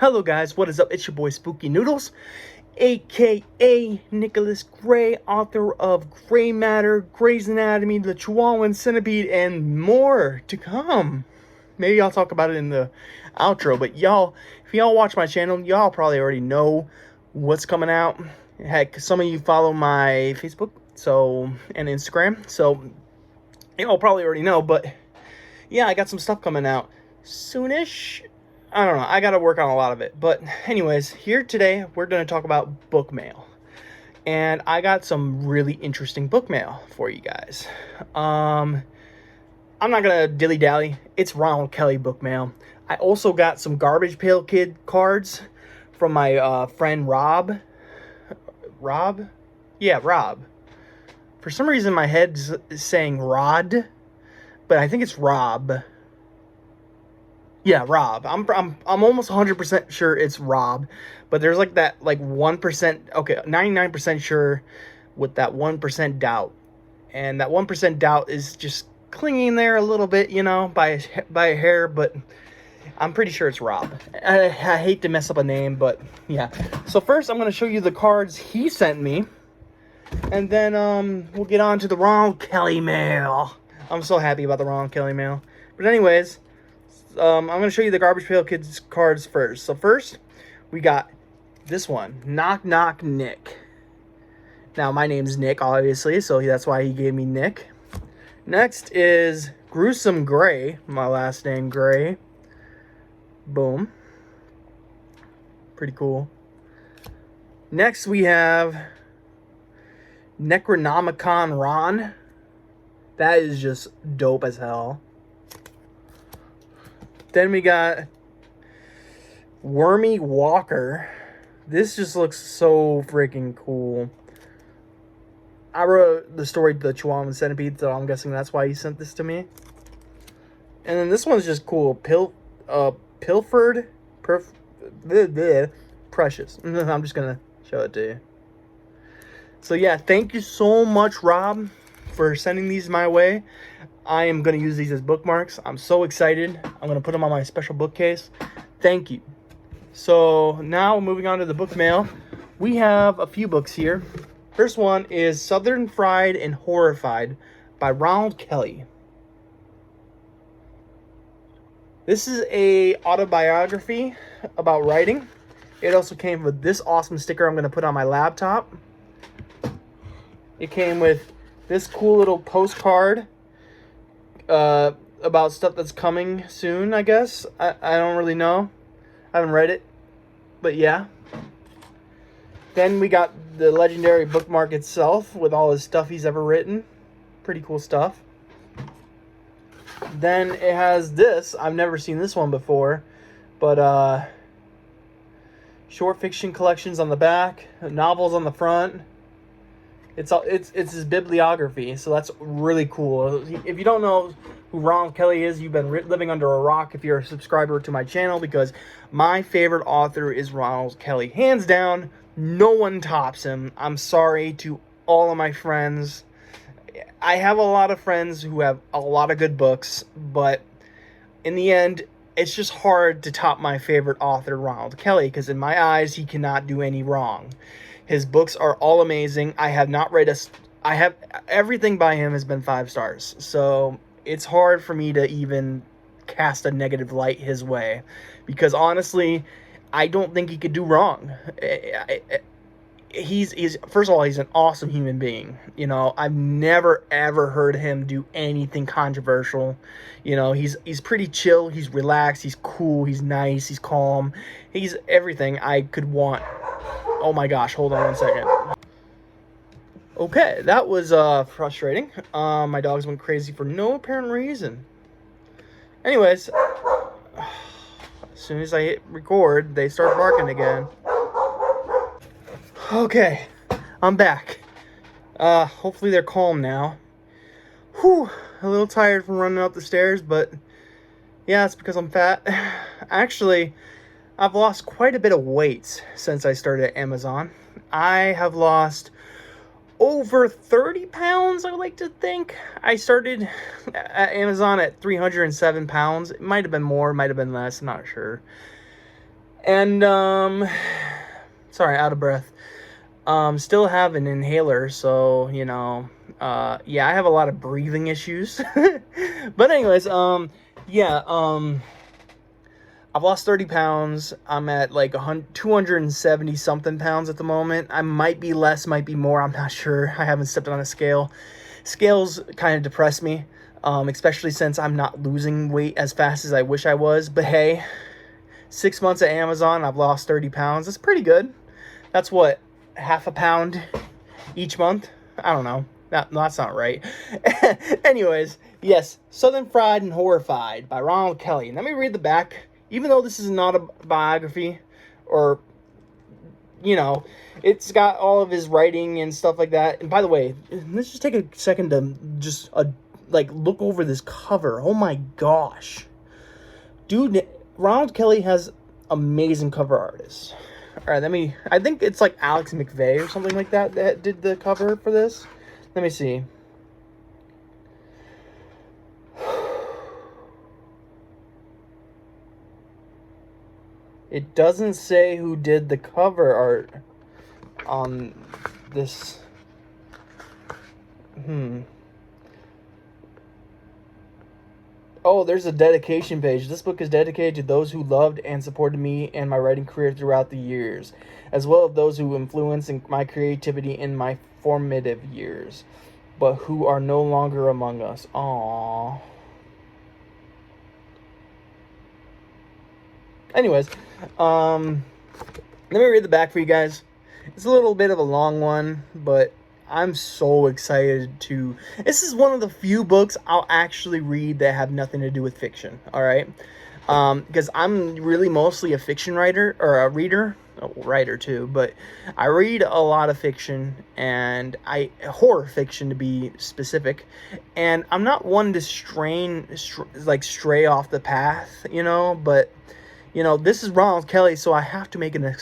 Hello guys, what is up? It's your boy Spooky Noodles, aka Nicholas Gray, author of Gray Matter, Grey's Anatomy, The Chihuahuan Centipede, and more to come. Maybe I'll talk about it in the outro, but y'all, if y'all watch my channel, y'all probably already know what's coming out. Heck, some of you follow my Facebook and Instagram, so y'all probably already know, but yeah, I got some stuff coming out soonish. I don't know. I got to work on a lot of it. But anyways, here today, we're going to talk about book mail. And I got some really interesting book mail for you guys. I'm not going to dilly-dally. It's Ronald Kelly book mail. I also got some Garbage Pail Kid cards from my friend Rob. Rob? Yeah, Rob. For some reason, my head's saying Rod, but I think it's Rob. Yeah, Rob. I'm almost 100% sure it's Rob, but there's like that 1%. Okay, 99% sure with that 1% doubt, and that 1% doubt is just clinging there a little bit, you know, by a hair. But I'm pretty sure it's Rob. I hate to mess up a name, but yeah. So first, I'm gonna show you the cards he sent me, and then we'll get on to the Ronald Kelly mail. I'm so happy about the Ronald Kelly mail. But anyways. I'm going to show you the Garbage Pail Kids cards first. So first, we got this one. Knock Knock Nick. Now, my name's Nick, obviously, so that's why he gave me Nick. Next is Gruesome Gray. My last name, Gray. Boom. Pretty cool. Next, we have Necronomicon Ron. That is just dope as hell. Then we got Wormy Walker. This just looks so freaking cool. I wrote the story The Chihuahuan Centipede, so I'm guessing that's why he sent this to me. And then this one's just cool. Pilfered Precious. I'm just going to show it to you. So yeah, thank you so much, Rob, for sending these my way. I am going to use these as bookmarks. I'm so excited. I'm going to put them on my special bookcase. Thank you. So now moving on to the book mail. We have a few books here. First one is Southern Fried and Horrified by Ronald Kelly. This is a autobiography about writing. It also came with this awesome sticker I'm going to put on my laptop. It came with this cool little postcard about stuff that's coming soon, I guess. I don't really know. I haven't read it. But yeah. Then we got the legendary bookmark itself with all his stuff he's ever written. Pretty cool stuff. Then it has this. I've never seen this one before. But short fiction collections on the back. Novels on the front. It's his bibliography, so that's really cool. If you don't know who Ronald Kelly is, you've been living under a rock if you're a subscriber to my channel, because my favorite author is Ronald Kelly. Hands down, no one tops him. I'm sorry to all of my friends. I have a lot of friends who have a lot of good books, but in the end, it's just hard to top my favorite author, Ronald Kelly, because in my eyes, he cannot do any wrong. His books are all amazing. I have everything by him has been 5 stars. So it's hard for me to even cast a negative light his way, because honestly, I don't think he could do wrong. He's first of all, he's an awesome human being. You know, I've never ever heard him do anything controversial. You know, he's pretty chill, he's relaxed, he's cool, he's nice, he's calm. He's everything I could want. Oh my gosh, hold on one second. Okay, that was frustrating. My dogs went crazy for no apparent reason. Anyways, as soon as I hit record, they start barking again. Okay, I'm back. Hopefully they're calm now. Whew, a little tired from running up the stairs, but yeah, it's because I'm fat. Actually, I've lost quite a bit of weight since I started at Amazon. I have lost over 30 pounds, I would like to think. I started at Amazon at 307 pounds. It might have been more, might have been less, I'm not sure. And, sorry, out of breath. Still have an inhaler, so, you know, yeah, I have a lot of breathing issues. But anyways, yeah, I've lost 30 pounds. I'm at like 270 something pounds at the moment. I might be less, might be more. I'm not sure. I haven't stepped on a scale. Scales kind of depress me, especially since I'm not losing weight as fast as I wish I was. But hey, 6 months at Amazon, I've lost 30 pounds. That's pretty good. That's what, half a pound each month? I don't know. That's not right. Anyways, yes, Southern Fried and Horrified by Ronald Kelly. Let me read the back. Even though this is not a biography, or, you know, it's got all of his writing and stuff like that. And by the way, let's just take a second to just, like, look over this cover. Oh my gosh. Dude, Ronald Kelly has amazing cover artists. All right, I think it's like Alex McVeigh or something like that that did the cover for this. Let me see. It doesn't say who did the cover art on this. Oh, there's a dedication page. This book is dedicated to those who loved and supported me and my writing career throughout the years, as well as those who influenced my creativity in my formative years, but who are no longer among us. Aww. Anyways, let me read the back for you guys. It's a little bit of a long one, but I'm so excited to... This is one of the few books I'll actually read that have nothing to do with fiction, all right? Because I'm really mostly a fiction writer, or a reader, writer too, but I read a lot of fiction, and horror fiction to be specific, and I'm not one to stray off the path, you know, but... You know, this is Ronald Kelly, so I have to make an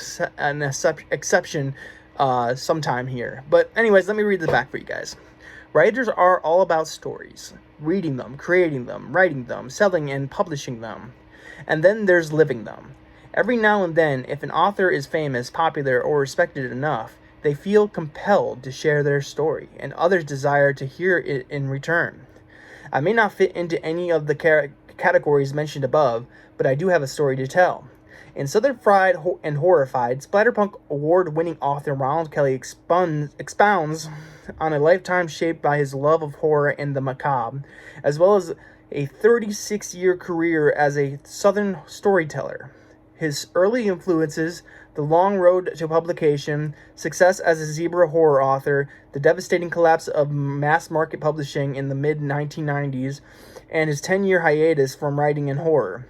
exception sometime here. But anyways, let me read the back for you guys. Writers are all about stories. Reading them, creating them, writing them, selling and publishing them. And then there's living them. Every now and then, if an author is famous, popular, or respected enough, they feel compelled to share their story, and others desire to hear it in return. I may not fit into any of the categories mentioned above, but I do have a story to tell. In Southern Fried and Horrified, Splatterpunk award-winning author Ronald Kelly expounds on a lifetime shaped by his love of horror and the macabre, as well as a 36-year career as a Southern storyteller. His early influences, the long road to publication, success as a zebra horror author, the devastating collapse of mass-market publishing in the mid-1990s, and his 10-year hiatus from writing in horror.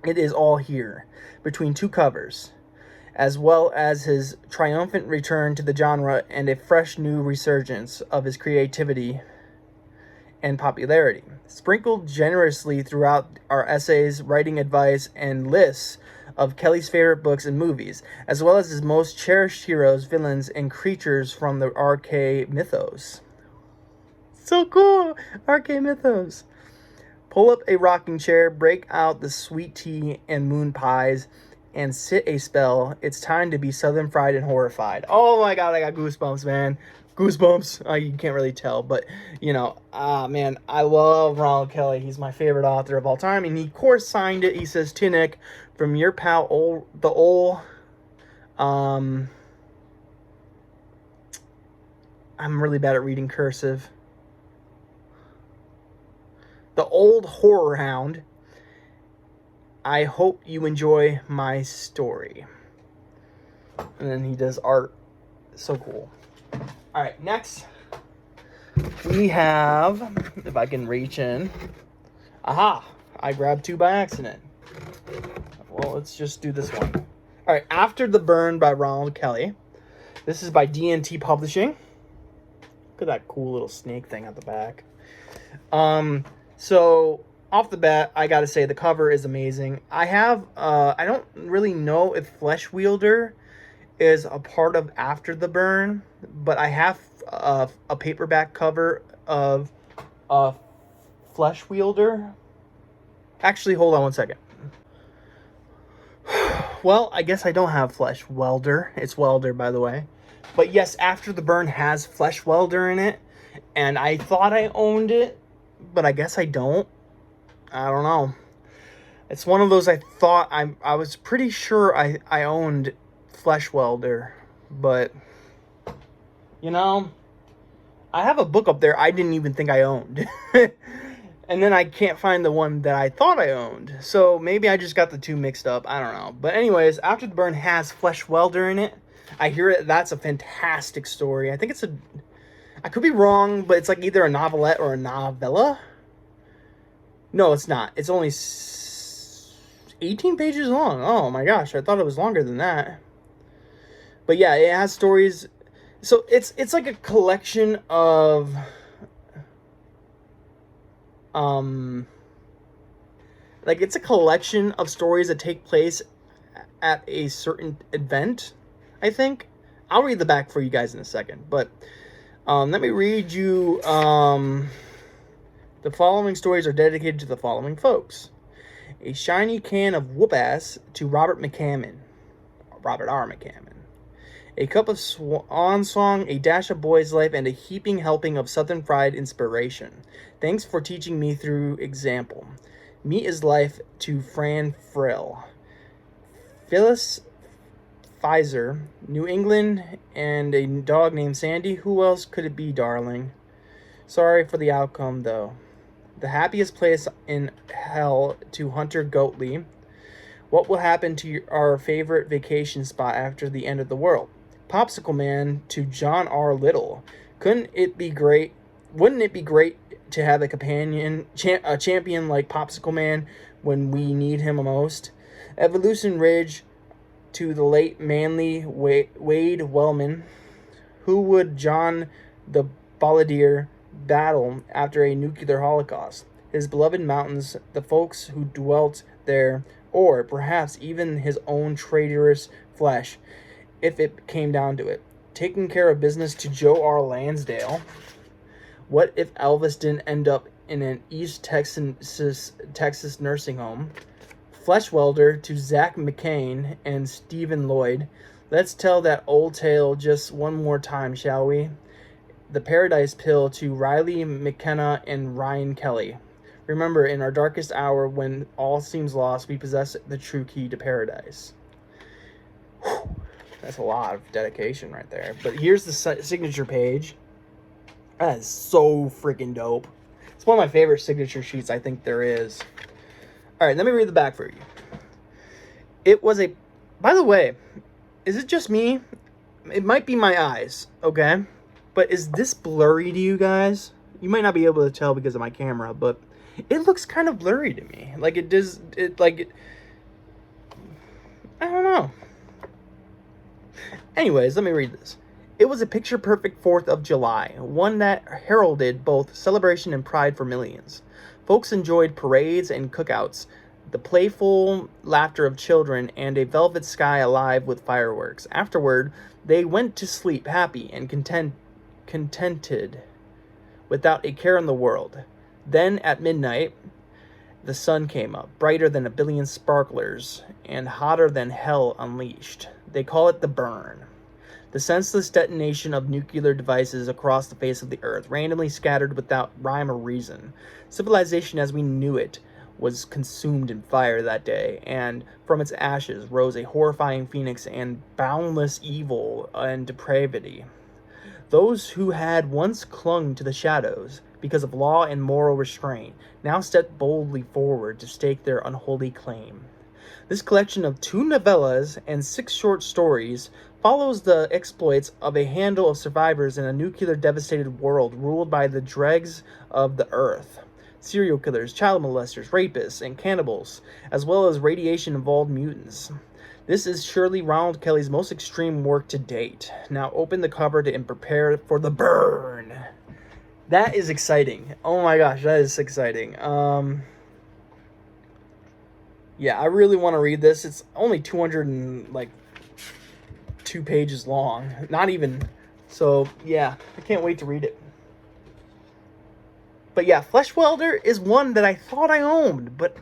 It is all here, between two covers, as well as his triumphant return to the genre and a fresh new resurgence of his creativity and popularity. Sprinkled generously throughout are essays, writing advice, and lists of Kelly's favorite books and movies, as well as his most cherished heroes, villains, and creatures from the RK mythos. So cool! RK mythos. Pull up a rocking chair, break out the sweet tea and moon pies, and sit a spell. It's time to be Southern Fried and Horrified. Oh my god, I got goosebumps, man. Goosebumps. You can't really tell, but, you know, man, I love Ronald Kelly. He's my favorite author of all time, and he, of course, signed it. He says, to Nick, from your pal, I'm really bad at reading cursive. The old horror hound. I hope you enjoy my story. And then he does art. So cool. All right, next we have, if I can reach in. Aha! I grabbed two by accident. Well, let's just do this one. All right, After the Burn by Ronald Kelly. This is by D&T Publishing. Look at that cool little snake thing at the back. So, off the bat, I gotta say, the cover is amazing. I don't really know if Flesh Wielder is a part of After the Burn, but I have a paperback cover of Flesh Wielder. Actually, hold on one second. Well, I guess I don't have Flesh Welder. It's Welder, by the way. But yes, After the Burn has Flesh Welder in it. And I thought I owned it, but I guess I don't. I don't know. It's one of those I thought I was pretty sure I owned Flesh Welder. But, you know, I have a book up there I didn't even think I owned. And then I can't find the one that I thought I owned. So maybe I just got the two mixed up. I don't know. But anyways, After the Burn has Flesh Welder in it. I hear it. That's a fantastic story. I think it's a... I could be wrong, but it's like either a novelette or a novella. No, it's not. It's only 18 pages long. Oh my gosh, I thought it was longer than that. But yeah, it has stories. So it's like a collection of like it's a collection of stories that take place at a certain event, I think. I'll read the back for you guys in a second, but let me read you. The following stories are dedicated to the following folks. A shiny can of whoop-ass to Robert R. McCammon. A cup of swan song, a dash of boy's life, and a heaping helping of Southern fried inspiration. Thanks for teaching me through example. Meat is life to Fran Frill. Phyllis Pfizer, New England, and a dog named Sandy. Who else could it be, darling? Sorry for the outcome, though. The happiest place in hell to Hunter Goatley. What will happen to our favorite vacation spot after the end of the world? Popsicle Man to John R. Little. Wouldn't it be great to have a champion like Popsicle Man when we need him most? Evolution Ridge to the late manly Wade Wellman. Who would John the Balladeer battle after a nuclear holocaust? His beloved mountains, the folks who dwelt there, or perhaps even his own traitorous flesh, if it came down to it. Taking care of business to Joe R. Lansdale. What if Elvis didn't end up in an East Texas nursing home? Flesh Welder to Zach McCain and Stephen Lloyd. Let's tell that old tale just one more time, shall we? The Paradise Pill to Riley McKenna and Ryan Kelly. Remember, in our darkest hour, when all seems lost, we possess the true key to paradise. Whew. That's a lot of dedication right there. But here's the signature page. That is so freaking dope. It's one of my favorite signature sheets I think there is. All right, let me read the back for you. It was a... By the way, is it just me? It might be my eyes, okay? But is this blurry to you guys? You might not be able to tell because of my camera, but it looks kind of blurry to me. Like it does... I don't know. Anyways, let me read this. It was a picture-perfect 4th of July, one that heralded both celebration and pride for millions. Folks enjoyed parades and cookouts, the playful laughter of children, and a velvet sky alive with fireworks. Afterward, they went to sleep happy and contented, without a care in the world. Then, at midnight, the sun came up, brighter than a billion sparklers, and hotter than hell unleashed. They call it the burn. The senseless detonation of nuclear devices across the face of the earth, randomly scattered without rhyme or reason. Civilization as we knew it was consumed in fire that day, and from its ashes rose a horrifying phoenix and boundless evil and depravity. Those who had once clung to the shadows because of law and moral restraint now stepped boldly forward to stake their unholy claim. This collection of 2 novellas and 6 short stories follows the exploits of a handful of survivors in a nuclear-devastated world ruled by the dregs of the earth. Serial killers, child molesters, rapists, and cannibals, as well as radiation-involved mutants. This is surely Ronald Kelly's most extreme work to date. Now open the cover and prepare for the burn. That is exciting. Oh my gosh, that is exciting. Yeah, I really want to read this. It's only 202 pages long. Not even. So, yeah, I can't wait to read it. But yeah, Flesh Welder is one that I thought I owned, but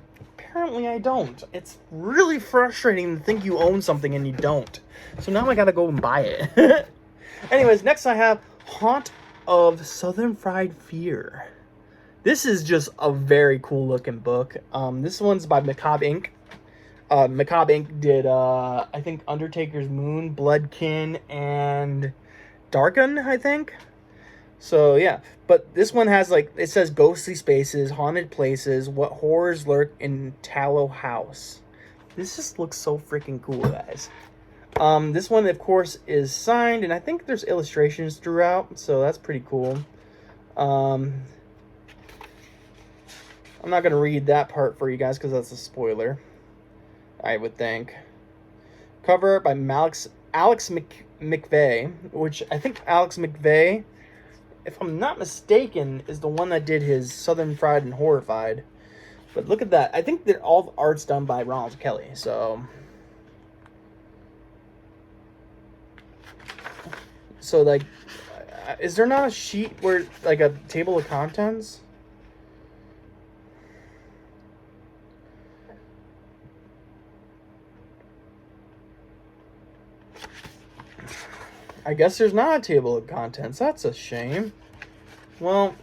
apparently I don't. It's really frustrating to think you own something and you don't. So now I gotta go and buy it. Anyways, next I have Haunt of Southern Fried Fear. This is just a very cool looking book. This one's by Macabre Inc. Macabre Inc. did, I think, Undertaker's Moon, Bloodkin, and Darken, I think. So, yeah. But this one has, like, it says ghostly spaces, haunted places, what horrors lurk in Tallow House. This just looks so freaking cool, guys. This one, of course, is signed, and I think there's illustrations throughout, so that's pretty cool. I'm not going to read that part for you guys because that's a spoiler, I would think. Cover art by Alex McVeigh, which I think Alex McVeigh, if I'm not mistaken, is the one that did his Southern Fried and Horrified. But look at that. I think that all the art's done by Ronald Kelly, so... So, like, is there not a sheet where, like, a table of contents? I guess there's not a table of contents. That's a shame. Well,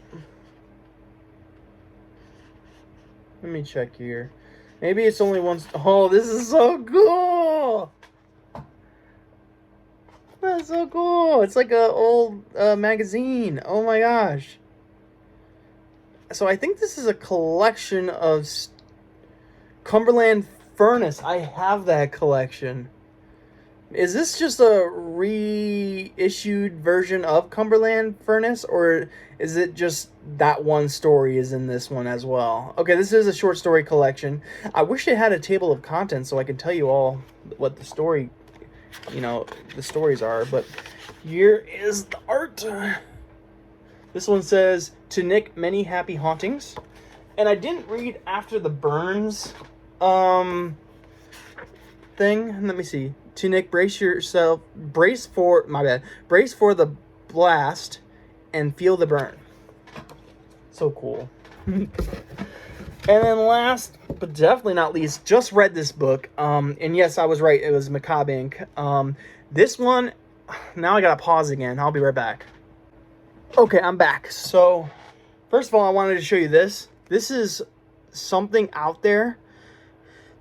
let me check here. Maybe it's only one... Oh, this is so cool! That's so cool. It's like an old magazine. Oh my gosh. So I think this is a collection of Cumberland Furnace. I have that collection. Is this just a reissued version of Cumberland Furnace, or is it just that one story is in this one as well? Okay, this is a short story collection. I wish it had a table of contents so I could tell you all what the story, you know, the stories are, but here is the art. This one says, "To Nick, many happy hauntings." And I didn't read After the Burns thing. Let me see. "To Nick, brace for the blast and feel the burn." So cool. And then last, but definitely not least, just read this book. And yes, I was right. It was Macabre Inc. This one, now I gotta pause again. I'll be right back. Okay, I'm back. So, first of all, I wanted to show you this. This is Something Out There,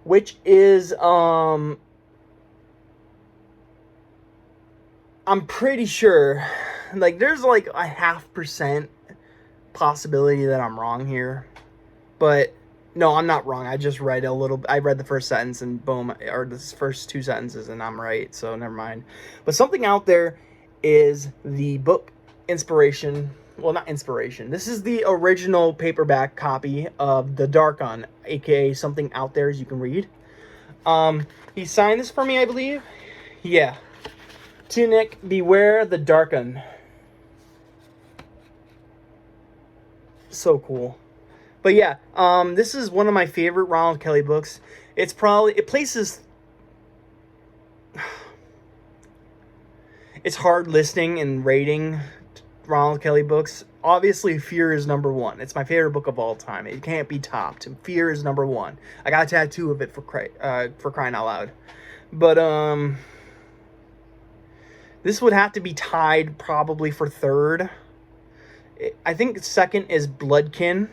which is, I'm pretty sure, like, there's like a 0.5% possibility that I'm wrong here. But, no, I'm not wrong. I just read I read the first sentence and boom, or the first 2 sentences and I'm right, so never mind. But Something Out There is the book inspiration, well, not inspiration. This is the original paperback copy of The Darkon, aka Something Out There, as you can read. He signed this for me, I believe. Yeah. "To Nick, beware the Darkon." So cool. But yeah, this is one of my favorite Ronald Kelly books. It places... It's hard listing and rating Ronald Kelly books. Obviously, Fear is number one. It's my favorite book of all time. It can't be topped. Fear is number one. I got a tattoo of it for crying out loud. But, this would have to be tied probably for third. I think second is Bloodkin.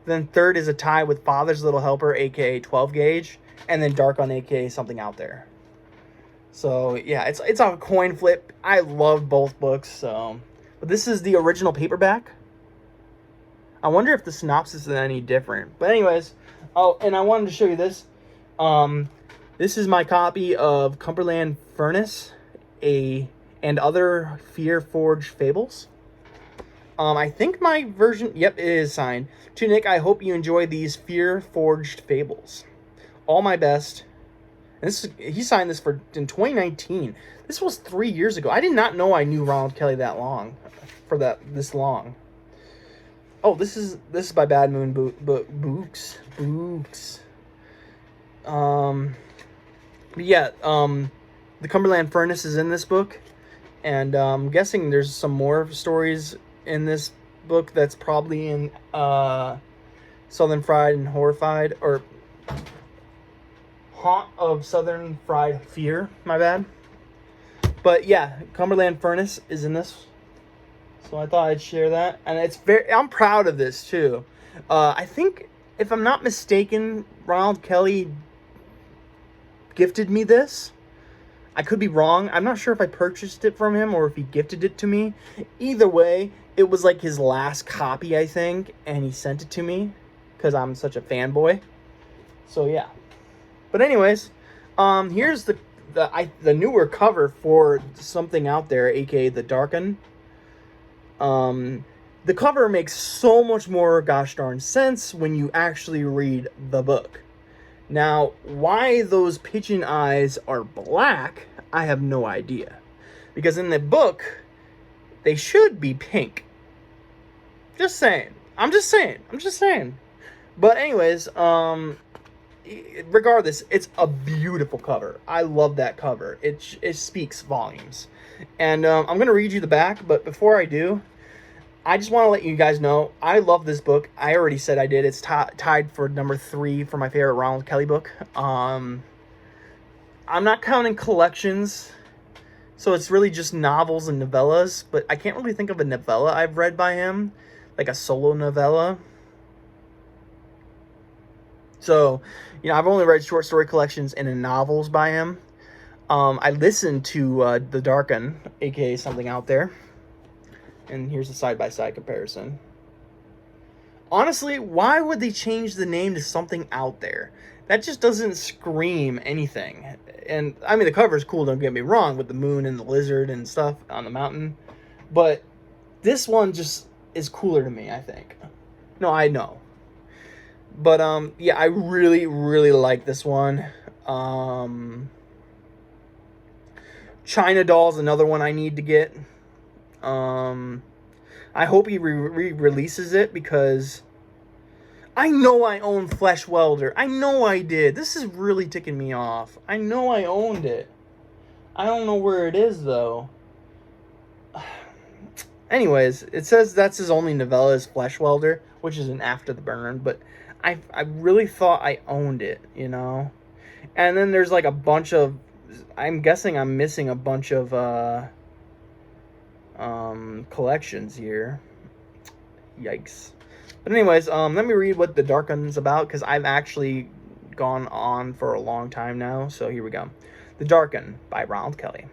Then third is a tie with Father's Little Helper, aka 12 Gauge. And then Darkon, aka Something Out There. So, yeah, it's a coin flip. I love both books, so... But this is the original paperback. I wonder if the synopsis is any different. But anyways, oh, and I wanted to show you this. This is my copy of Cumberland Furnace, and other Fear-Forged Fables. I think my version, yep, it is signed. "To Nick, I hope you enjoy these Fear-Forged Fables. All my best." And he signed this in 2019. This was 3 years ago. I did not know I knew Ronald Kelly that long, this long. Oh, this is by Bad Moon Boooooks. But yeah, the Cumberland Furnace is in this book, and I'm guessing there's some more stories in this book that's probably in Southern Fried and Horrified, or Haunt of Southern Fried Fear. My bad. But yeah, Cumberland Furnace is in this. So I thought I'd share that. And I'm proud of this too. I think, if I'm not mistaken, Ronald Kelly gifted me this. I could be wrong. I'm not sure if I purchased it from him or if he gifted it to me. Either way, it was like his last copy, I think, and he sent it to me because I'm such a fanboy. So yeah. But anyways, here's the newer cover for Something Out There, aka The Darken. The cover makes so much more gosh darn sense when you actually read the book. Now, why those pigeon eyes are black, I have no idea. Because in the book, they should be pink. Just saying. I'm just saying. But anyways, regardless, it's a beautiful cover. I love that cover. It speaks volumes. And I'm going to read you the back, but before I do, I just want to let you guys know, I love this book. I already said I did. It's tied for number 3 for my favorite Ronald Kelly book. I'm not counting collections, so it's really just novels and novellas, but I can't really think of a novella I've read by him, like a solo novella. So, I've only read short story collections and novels by him. I listened to The Darken, aka Something Out There. And here's a side-by-side comparison. Honestly, why would they change the name to Something Out There? That just doesn't scream anything. And, I mean, the cover's cool, don't get me wrong, with the moon and the lizard and stuff on the mountain. But this one just is cooler to me, I think. No, I know. But, yeah, I really, really like this one. China Doll's another one I need to get. I hope he re-releases it because I know I own Flesh Welder. I know I did. This is really ticking me off. I know I owned it. I don't know where it is, though. Anyways, it says that's his only novella is Flesh Welder, which is an After the Burn, but I really thought I owned it, And then there's like a bunch of, I'm guessing I'm missing a bunch of, collections here. Yikes. But anyways, let me read what The Darken's about, because I've actually gone on for a long time now. So here we go. The Darken by Ronald Kelly.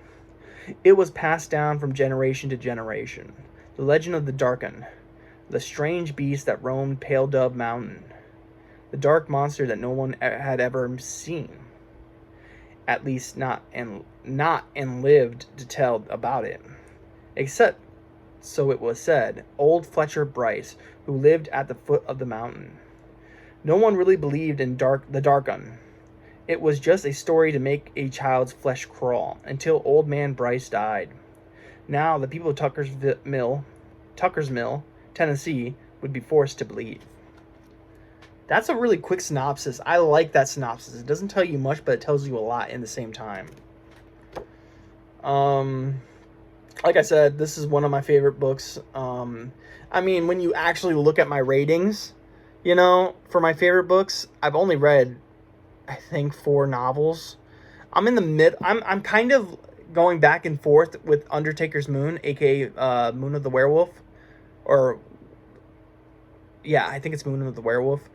It was passed down from generation to generation. The legend of the Darken, the strange beast that roamed Pale Dove Mountain, the dark monster that no one had ever seen, at least not and lived to tell about it. Except, so it was said, old Fletcher Bryce, who lived at the foot of the mountain. No one really believed in the Darken. It was just a story to make a child's flesh crawl, until old man Bryce died. Now the people of Tucker's Mill, Tennessee, would be forced to believe. That's a really quick synopsis. I like that synopsis. It doesn't tell you much, but it tells you a lot in the same time. Like I said, this is one of my favorite books. I mean, when you actually look at my ratings, for my favorite books, I've only read, I think, 4 novels. I'm in the mid. I'm kind of going back and forth with Undertaker's Moon, aka Moon of the Werewolf, or yeah, I think it's Moon of the Werewolf.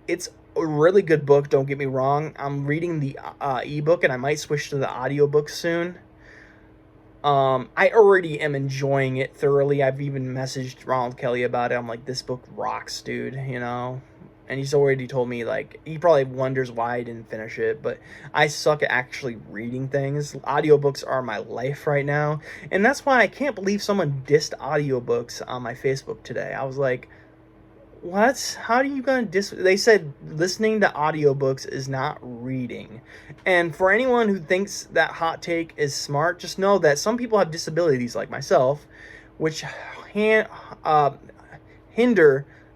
It's a really good book. Don't get me wrong. I'm reading the ebook, and I might switch to the audiobook soon. I already am enjoying it thoroughly. I've even messaged Ronald Kelly about it. I'm like, this book rocks, dude, And he's already told me, like, he probably wonders why I didn't finish it, but I suck at actually reading things. Audiobooks are my life right now, and that's why I can't believe someone dissed audiobooks on my Facebook today. I was like, what? How are you gonna They said listening to audiobooks is not reading. And for anyone who thinks that hot take is smart, just know that some people have disabilities like myself, which hinder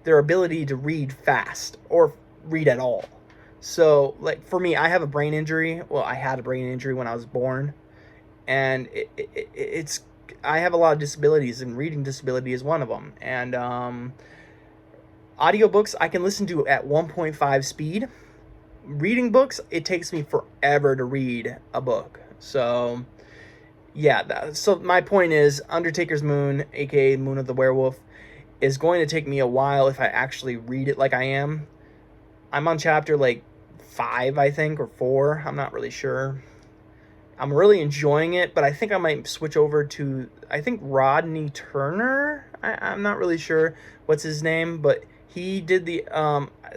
their ability to read fast or read at all. So, like, for me, I have a brain injury. Well, I had a brain injury when I was born, and I have a lot of disabilities, and reading disability is one of them. And audiobooks I can listen to at 1.5 speed, reading books, it takes me forever to read a book. So yeah, so my point is Undertaker's Moon, aka Moon of the Werewolf, is going to take me a while if I actually read it like I am. I'm on chapter like 5, I think, or 4. I'm not really sure. I'm really enjoying it, but I think I might switch over to, I think, Rodney Turner. I'm not really sure what's his name, but he did the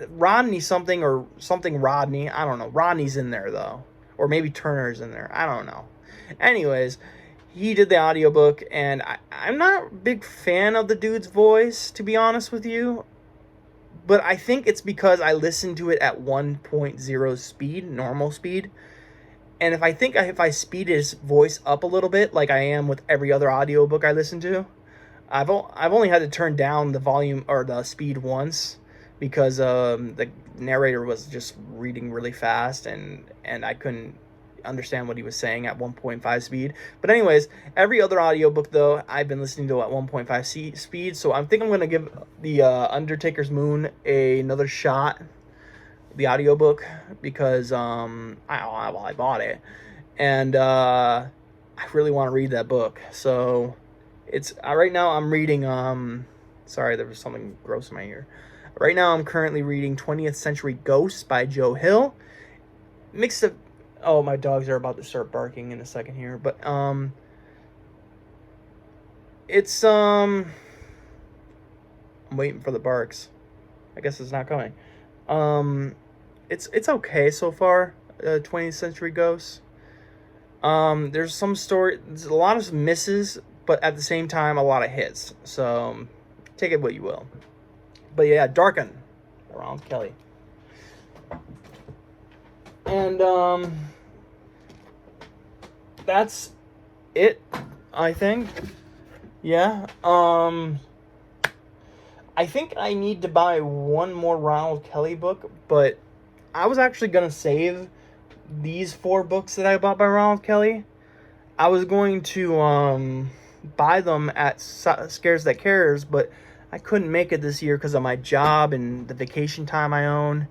Rodney something or something Rodney. I don't know. Rodney's in there though, or maybe Turner's in there. I don't know. Anyways, he did the audiobook, and I'm not a big fan of the dude's voice, to be honest with you. But I think it's because I listened to it at 1.0 speed, normal speed. And if I speed his voice up a little bit, like I am with every other audiobook I listen to, I've only had to turn down the volume or the speed once because the narrator was just reading really fast, and I couldn't understand what he was saying at 1.5 speed. But anyways, every other audiobook though I've been listening to at 1.5 speed, so I think I'm gonna give the Undertaker's Moon another shot, the audiobook, because I bought it, and I really want to read that book. So it's right now I'm reading sorry, there was something gross in my ear. Right now I'm currently reading 20th Century Ghosts by Joe Hill. Mixed of, oh, my dogs are about to start barking in a second here, but it's I'm waiting for the barks. I guess it's not coming. It's okay so far. 20th Century Ghosts. There's some story. There's a lot of misses, but at the same time, a lot of hits. So take it what you will. But yeah, Darken, Ronald Kelly. And that's it, I think. Yeah. I think I need to buy one more Ronald Kelly book, but I was actually going to save these 4 books that I bought by Ronald Kelly. I was going to buy them at Scares That Cares, but I couldn't make it this year because of my job and the vacation time I own.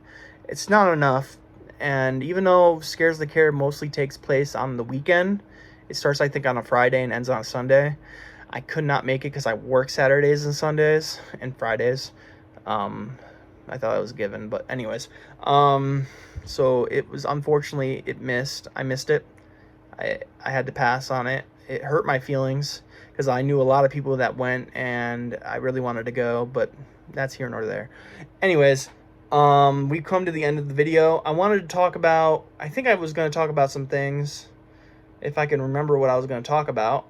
It's not enough. And even though Scares That Care mostly takes place on the weekend, it starts, I think, on a Friday and ends on a Sunday. I could not make it because I work Saturdays and Sundays and Fridays. I thought it was given, but anyways. So it was, unfortunately, I missed it. I had to pass on it. It hurt my feelings because I knew a lot of people that went and I really wanted to go, but that's here nor there. Anyways, we've come to the end of the video. I wanted to talk about, I think I was going to talk about some things, if I can remember what I was going to talk about.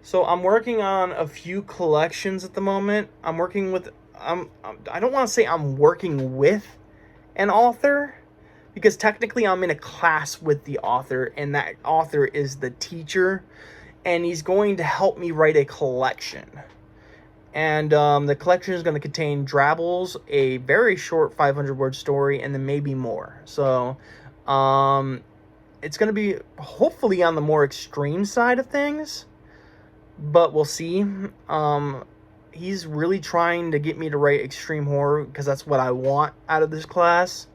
So I'm working on a few collections at the moment. I'm working with, I don't want to say I'm working with an author, because technically I'm in a class with the author, and that author is the teacher, and he's going to help me write a collection. And the collection is going to contain Drabbles, a very short 500-word story, and then maybe more. So it's going to be hopefully on the more extreme side of things, but we'll see. He's really trying to get me to write extreme horror because that's what I want out of this class.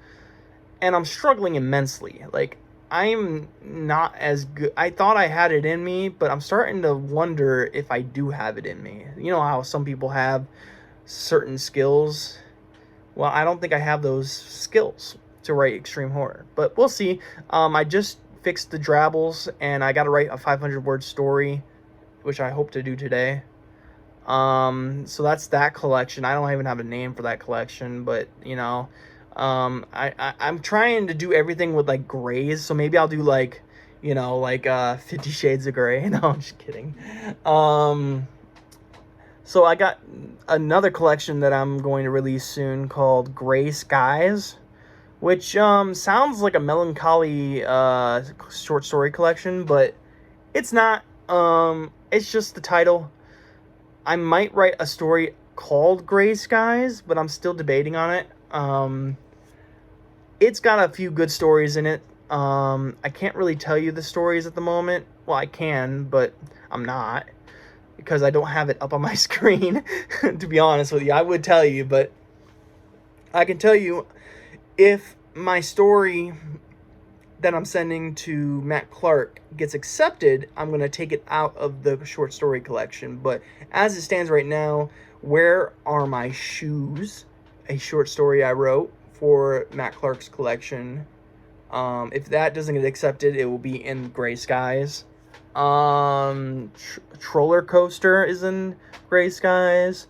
And I'm struggling immensely. Like, I'm not as good. I thought I had it in me, but I'm starting to wonder if I do have it in me. You know how some people have certain skills? Well, I don't think I have those skills to write extreme horror, but we'll see. I just fixed the Drabbles, and I got to write a 500-word story, which I hope to do today. So that's that collection. I don't even have a name for that collection, but you know, I'm trying to do everything with like grays. So maybe I'll do like, you know, like 50 Shades of Grey. No, I'm just kidding. So I got another collection that I'm going to release soon called Gray Skies, which sounds like a melancholy short story collection, but it's not. It's just the title. I might write a story called Gray Skies, but I'm still debating on it. It's got a few good stories in it. I can't really tell you the stories at the moment. Well, I can, but I'm not, because I don't have it up on my screen, to be honest with you. I would tell you, but I can tell you if my story that I'm sending to Matt Clark gets accepted, I'm going to take it out of the short story collection. But as it stands right now, Where Are My Shoes? A short story I wrote for Matt Clark's collection. If that doesn't get accepted, it will be in Gray Skies. Troller Coaster is in Gray Skies.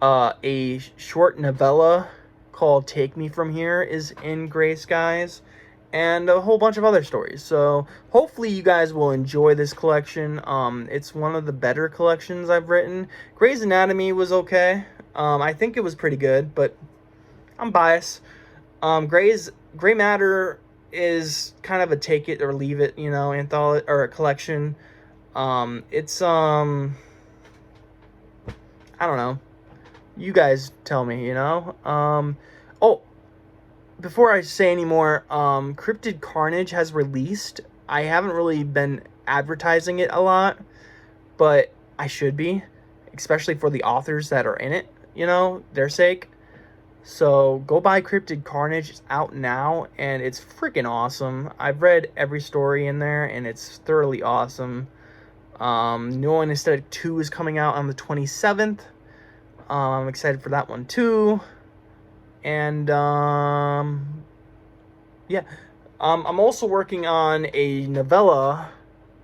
A short novella called Take Me From Here is in Gray Skies. And a whole bunch of other stories. So hopefully you guys will enjoy this collection. It's one of the better collections I've written. Grey's Anatomy was okay. I think it was pretty good, but I'm biased. Grey Matter is kind of a take it or leave it, anthology or a collection. It's I don't know. You guys tell me, Oh, before I say any more, Cryptid Carnage has released. I haven't really been advertising it a lot, but I should be, especially for the authors that are in it, their sake. So go buy Cryptid Carnage. It's out now, and it's freaking awesome. I've read every story in there, and it's thoroughly awesome. New Anesthetic 2 is coming out on the 27th. I'm excited for that one, too. And, yeah. I'm also working on a novella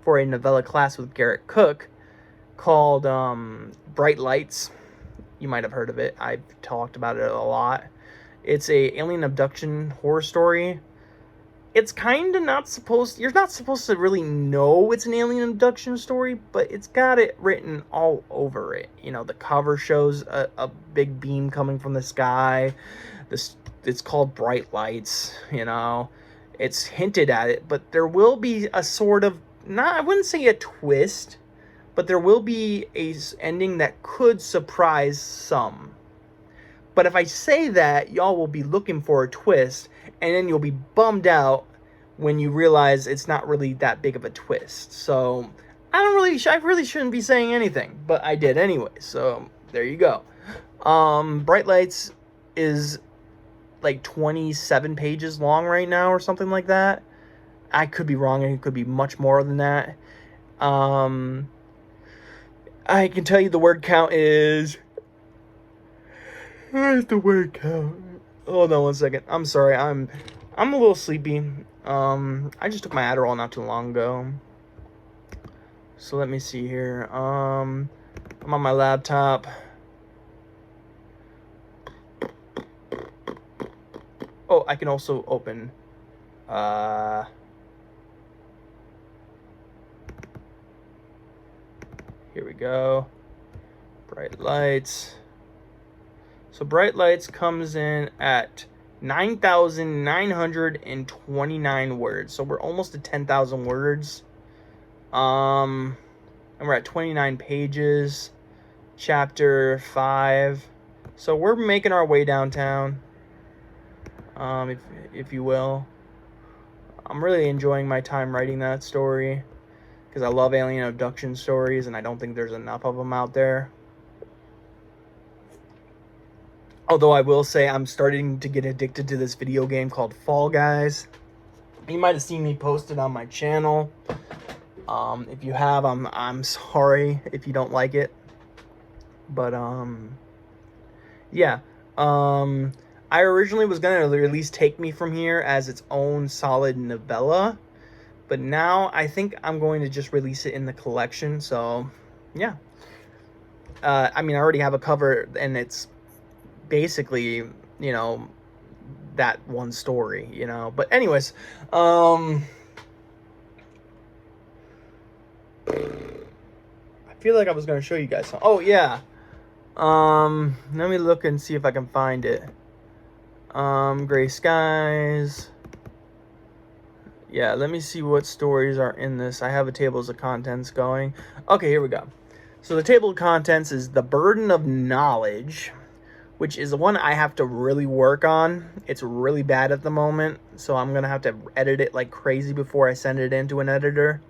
for a novella class with Garrett Cook called Bright Lights. You might have heard of it. I've talked about it a lot. It's a alien abduction horror story. It's kind of not supposed... You're not supposed to really know it's an alien abduction story, but it's got it written all over it. The cover shows a big beam coming from the sky. It's called Bright Lights, It's hinted at it, but there will be a sort of... I wouldn't say a twist, but there will be a ending that could surprise some. But if I say that, y'all will be looking for a twist, and then you'll be bummed out when you realize it's not really that big of a twist. So, I really shouldn't be saying anything, but I did anyway, so there you go. Bright Lights is like 27 pages long right now or something like that. I could be wrong, and it could be much more than that. I can tell you the word count is... Where's the word count? Hold on one second. I'm sorry. I'm a little sleepy. I just took my Adderall not too long ago. So let me see here. I'm on my laptop. Oh, I can also open here we go. Bright Lights. So Bright Lights comes in at 9,929 words. So we're almost at 10,000 words. And we're at 29 pages. Chapter 5. So we're making our way downtown. If you will. I'm really enjoying my time writing that story, because I love alien abduction stories, and I don't think there's enough of them out there. Although I will say I'm starting to get addicted to this video game called Fall Guys. You might have seen me post it on my channel. If you have, I'm sorry if you don't like it. But yeah. I originally was going to release Take Me From Here as its own solid novella. But now I think I'm going to just release it in the collection. So, yeah. I mean, I already have a cover, and it's basically, that one story, But anyways, I feel like I was going to show you guys something. Oh, yeah. Let me look and see if I can find it. Gray Skies. Yeah, let me see what stories are in this. I have a tables of contents going. Okay, here we go. So the table of contents is The Burden of Knowledge, which is the one I have to really work on. It's really bad at the moment, so I'm going to have to edit it like crazy before I send it into an editor.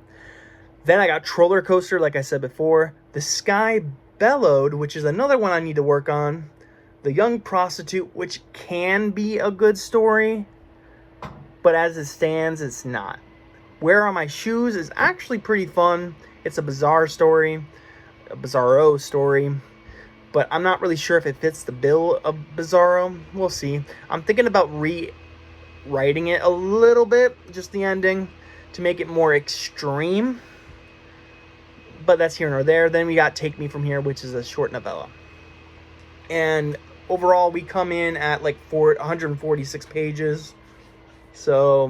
Then I got Troller Coaster, like I said before. The Sky Bellowed, which is another one I need to work on. The Young Prostitute, which can be a good story, but as it stands, it's not. Where Are My Shoes is actually pretty fun. It's a bizarre story, a bizarro story, but I'm not really sure if it fits the bill of bizarro. We'll see. I'm thinking about rewriting it a little bit, just the ending, to make it more extreme, but that's here nor there. Then we got Take Me From Here, which is a short novella. And overall, we come in at like 146 pages. So,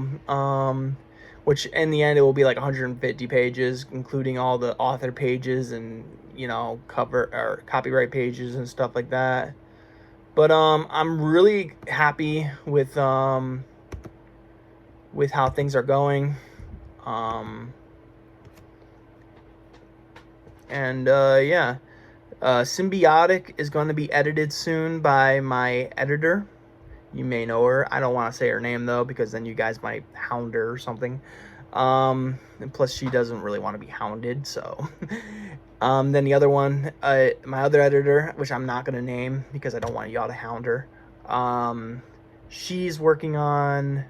which in the end, it will be like 150 pages, including all the author pages and, you know, cover or copyright pages and stuff like that. But, I'm really happy with how things are going. Yeah. Symbiotic is going to be edited soon by my editor. You may know her. I don't want to say her name, though, because then you guys might hound her or something. And plus, she doesn't really want to be hounded, so... Then the other one, my other editor, which I'm not going to name because I don't want y'all to hound her. She's working on...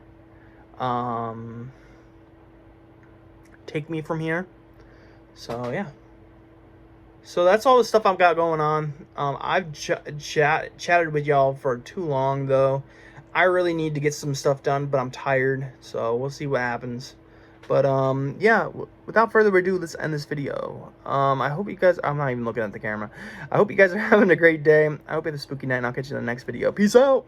Take Me From Here. So, yeah. So that's all the stuff I've got going on. I've chatted with y'all for too long, though. I really need to get some stuff done, but I'm tired. So we'll see what happens. But, yeah, without further ado, let's end this video. I hope you guys... I'm not even looking at the camera. I hope you guys are having a great day. I hope you have a spooky night, and I'll catch you in the next video. Peace out!